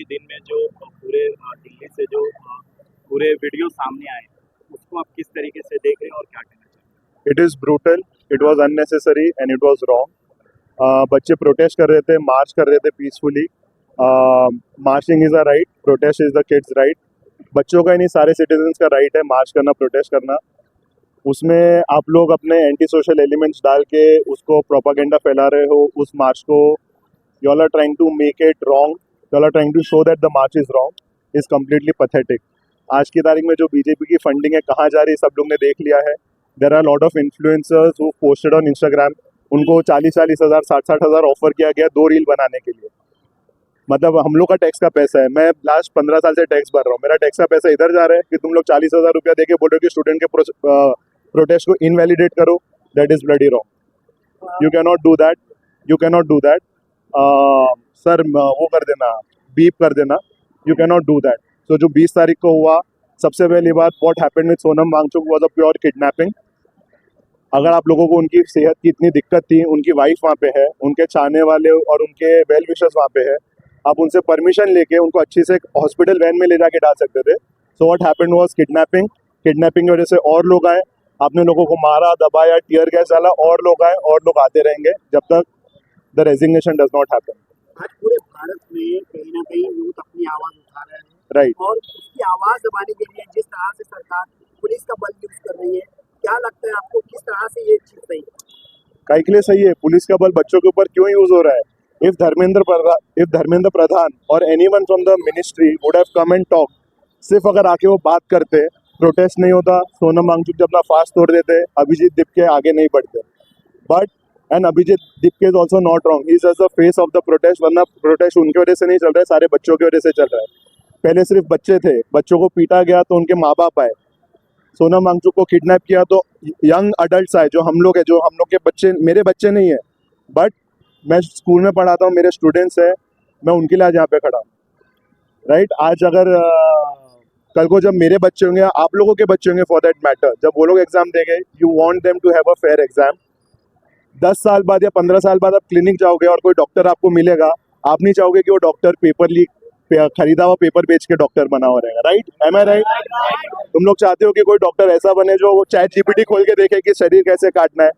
दिन में जो पूरे दिल्ली से जो पूरे वीडियो सामने आए, उसको आप किस तरीके से देख रहे हैं और क्या कहना चाहेंगे? It is brutal, it was unnecessary and it was wrong. बच्चे प्रोटेस्ट कर रहे थे, मार्च कर रहे थे peacefully. Marching is a right, protest is the kids right. बच्चों का ही नहीं, सारे सिटीजन्स का राइट है मार्च करना, प्रोटेस्ट करना। उसमें आप लोग अपने एंटी सोशल एलिमेंट्स डाल के उसको प्रोपागेंडा फैला रहे हो। उस मार्च को you all are trying to make it wrong, you all are trying to show that the march is wrong, is completely pathetic. आज की तारीख में जो बीजेपी की फंडिंग है कहाँ जा रही है, सब लोग ने देख लिया है। There are lot of influencers who posted on Instagram, उनको 40-40 हज़ार 60-60 हज़ार ऑफर किया गया 2 रील बनाने के लिए। मतलब हम लोग का टैक्स का पैसा है, मैं लास्ट 15 साल से टैक्स भर रहा हूँ, मेरा टैक्स का पैसा इधर जा रहा है कि तुम लोग 40,000 रुपया देके बोल रहे हो कि स्टूडेंट के प्रोटेस्ट को इनवैलिडेट करो। That is bloody wrong, you can not do that, you can not do that. Sir वो कर देना, बीप कर देना, you can not do that. तो जो 20 तारीख को हुआ, सबसे पहली बात, what happened with Sonam Wangchuk was a pure kidnapping. अगर आप लोगों को उनकी सेहत की इतनी दिक्कत थी, उनकी वाइफ वहाँ पे है, उनके चाहने वाले और उनके वेल विशर्स वहाँ पे है, आप उनसे परमिशन लेके उनको अच्छी से हॉस्पिटल वैन में ले जाके डाल सकते थे। So what happened was kidnapping. Kidnapping की वजह से और लोग आए, आपने लोगों को मारा, दबाया, टीयर गैस डाला, और लोग आए, और लोग आते रहेंगे जब तक the resignation does not happen. आज पूरे भारत में कहीं ना कहीं यूथ अपनी आवाज उठा रहे हैं, राइट। और उसकी आवाज दबाने के लिए जिस तरह से सरकार पुलिस का बल यूज कर रही है, क्या लगता है आपको, किस तरह से ये चीज सही है? काहे के लिए सही है? पुलिस का बल बच्चों के ऊपर क्यों यूज हो रहा है? इफ धर्मेंद्र प्रधान और anyone from the ministry would have come and talk, सिर्फ अगर आके वो बात करते, प्रोटेस्ट नहीं होता, सोनम वांगचुक जब अपना फास्ट तोड़ देते, अभिजीत दीपके आगे नहीं बढ़ते। But and Abhijeet Dipke is also not wrong, he is the face of the protest. वरना प्रोटेस्ट उनकी वजह से नहीं चल रहा है, सारे बच्चों की वजह से चल रहा है। पहले सिर्फ बच्चे थे, बच्चों को पीटा गया तो उनके माँ बाप आए। सोनम वांगचुक को किडनैप किया तो यंग अडल्ट आए, जो हम लोग के बच्चे, मेरे बच्चे नहीं है, बट मैं स्कूल में पढ़ाता हूँ, मेरे स्टूडेंट्स हैं, मैं उनके लिए आज यहाँ पे खड़ा हूँ। राइट। आज अगर कल को जब मेरे बच्चे होंगे, आप लोगों के बच्चे होंगे फॉर दैट मैटर, जब वो लोग एग्जाम देंगे, you want them to have a fair exam. 10 साल बाद या 15 साल बाद आप क्लिनिक जाओगे और कोई डॉक्टर आपको मिलेगा, आप नहीं चाहोगे कि वो डॉक्टर पेपर लीक, खरीदा हुआ पेपर बेच के डॉक्टर बना हुआ रहेगा। राइट, एम आई राइट? तुम लोग चाहते हो कि कोई डॉक्टर ऐसा बने जो चैट जीपीटी खोल के देखे कि शरीर कैसे काटना है।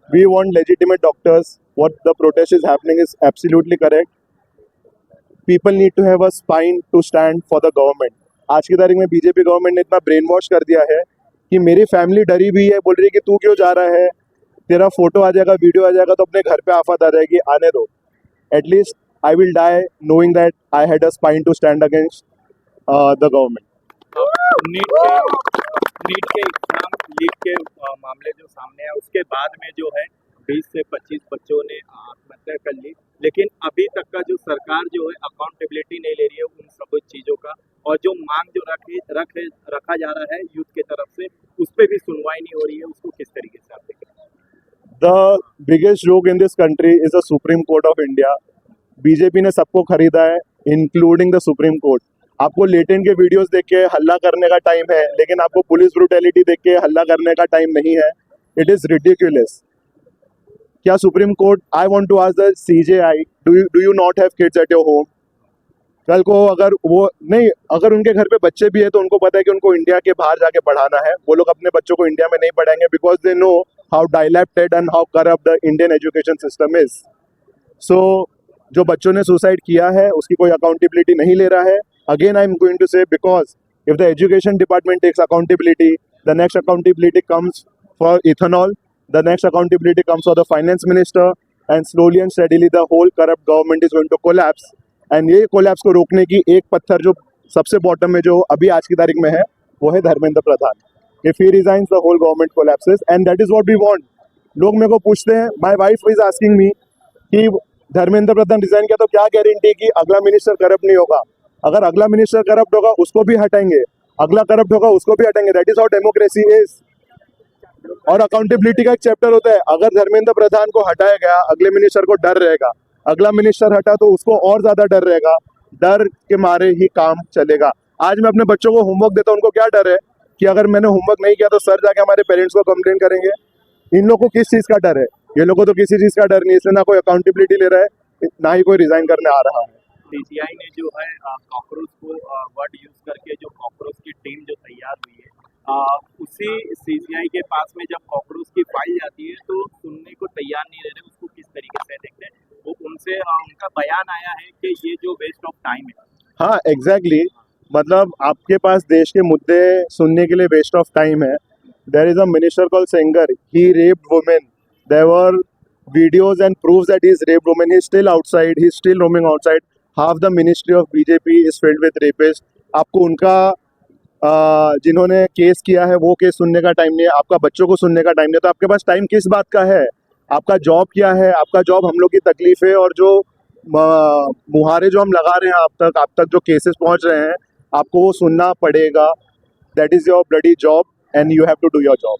We want legitimate doctors. What the protest is happening is absolutely correct. People need to have a spine to stand for the government. आज की तारीख में बीजेपी गवर्नमेंट ने इतना ब्रेन वॉश कर दिया है कि मेरी फैमिली डरी हुई है, बोल रही है कि तू क्यों जा रहा है, तेरा फोटो आ जाएगा, वीडियो आ जाएगा तो अपने घर पे आफत आ जाएगी, आने दो। At least I will die knowing that I had a spine to stand against the government. NEET के एग्जाम लीक के मामले जो सामने है, उसके बाद में जो है 20 से 25 बच्चों ने आत्महत्या कर ली, लेकिन अभी तक का जो सरकार जो है अकाउंटेबिलिटी नहीं ले रही है उन सब चीज़ों का, और जो मांग जो रखा जा रहा है यूथ के तरफ से, उस पर भी सुनवाई नहीं हो रही है। उसको किस तरीके से आप देखें? The biggest joke in this country is the Supreme Court of India. BJP ने सबको खरीदा है, इंक्लूडिंग द सुप्रीम कोर्ट। आपको लेटेंट के वीडियोस देख के हल्ला करने का टाइम है, लेकिन आपको पुलिस ब्रूटैलिटी देख के हल्ला करने का टाइम नहीं है। It is ridiculous. क्या supreme court, I want to ask the CJI, do you not have kids at your home? कल को अगर वो नहीं, अगर उनके घर पे बच्चे भी है तो उनको पता है कि उनको इंडिया के बाहर जाके पढ़ाना है, वो लोग अपने बच्चों को इंडिया में नहीं पढ़ाएंगे, because they know how dilapidated and how corrupt the Indian education system is. So जो बच्चों ने सुसाइड किया है उसकी कोई अकाउंटेबिलिटी नहीं ले रहा है। Again I am going to say, because if the education department takes accountability, the next accountability comes for ethanol, the next accountability comes for the finance minister, and slowly and steadily the whole corrupt government is going to collapse. And ये collapse को रोकने की एक पत्थर जो सबसे bottom में जो अभी आज की तारीख में है, वो है Dharmendra Pradhan. If he resigns the whole government collapses, and that is what we want. लोग मेरे को पूछते हैं, my wife is asking me कि धर्मेंद्र प्रधान रिजाइन किया तो क्या गारंटी कि अगला मिनिस्टर करप्ट नहीं होगा? अगर अगला मिनिस्टर करप्ट होगा उसको भी हटाएंगे, अगला करप्ट होगा उसको भी हटाएंगे। That is how democracy is. और अकाउंटेबिलिटी का एक चैप्टर होता है, अगर धर्मेंद्र प्रधान को हटाया गया, अगले मिनिस्टर को डर रहेगा, अगला मिनिस्टर हटा तो उसको और ज्यादा डर रहेगा, डर के मारे ही काम चलेगा। आज मैं अपने बच्चों को होमवर्क देता हूँ, उनको क्या डर है कि अगर मैंने होमवर्क नहीं किया तो सर जाके हमारे पेरेंट्स को कंप्लेन करेंगे। इन लोगों को किस चीज का डर है? ये लोगों को तो किसी चीज का डर नहीं, इसलिए ना कोई अकाउंटेबिलिटी ले रहा है, ना ही कोई रिजाइन करने आ रहा है। सीजीआई ने जो है कॉकरोच को वर्ड यूज करके जो कॉकरोच की टीम जो तैयार हुई है, उसी सीजीआई के पास में जब कॉकरोच की फाइल जाती है तो सुनने को तैयार नहीं रह रहे, उसको किस तरीके से देखते हैं। वो उनसे उनका बयान आया है कि ये जो वेस्ट ऑफ टाइम है। हाँ एग्जैक्टली मतलब आपके पास देश के मुद्दे सुनने के लिए वेस्ट ऑफ टाइम है. There is a minister called Sengar, he raped women, there were videos and proves that he's raped women. He's still outside, he's still roaming outside. Half the ministry of BJP is filled with rapists. आपको उनका जिन्होंने case किया है वो case सुनने का time नहीं है, आपका बच्चों को सुनने का टाइम नहीं है, तो आपके पास टाइम किस बात का है? आपका जॉब क्या है? आपका जॉब हम लोग की तकलीफें और जो मुहारे जो हम लगा रहे हैं आप तक जो केसेस पहुंच रहे हैं, आपको वो सुनना पड़ेगा. That is your bloody job and you have to do your job.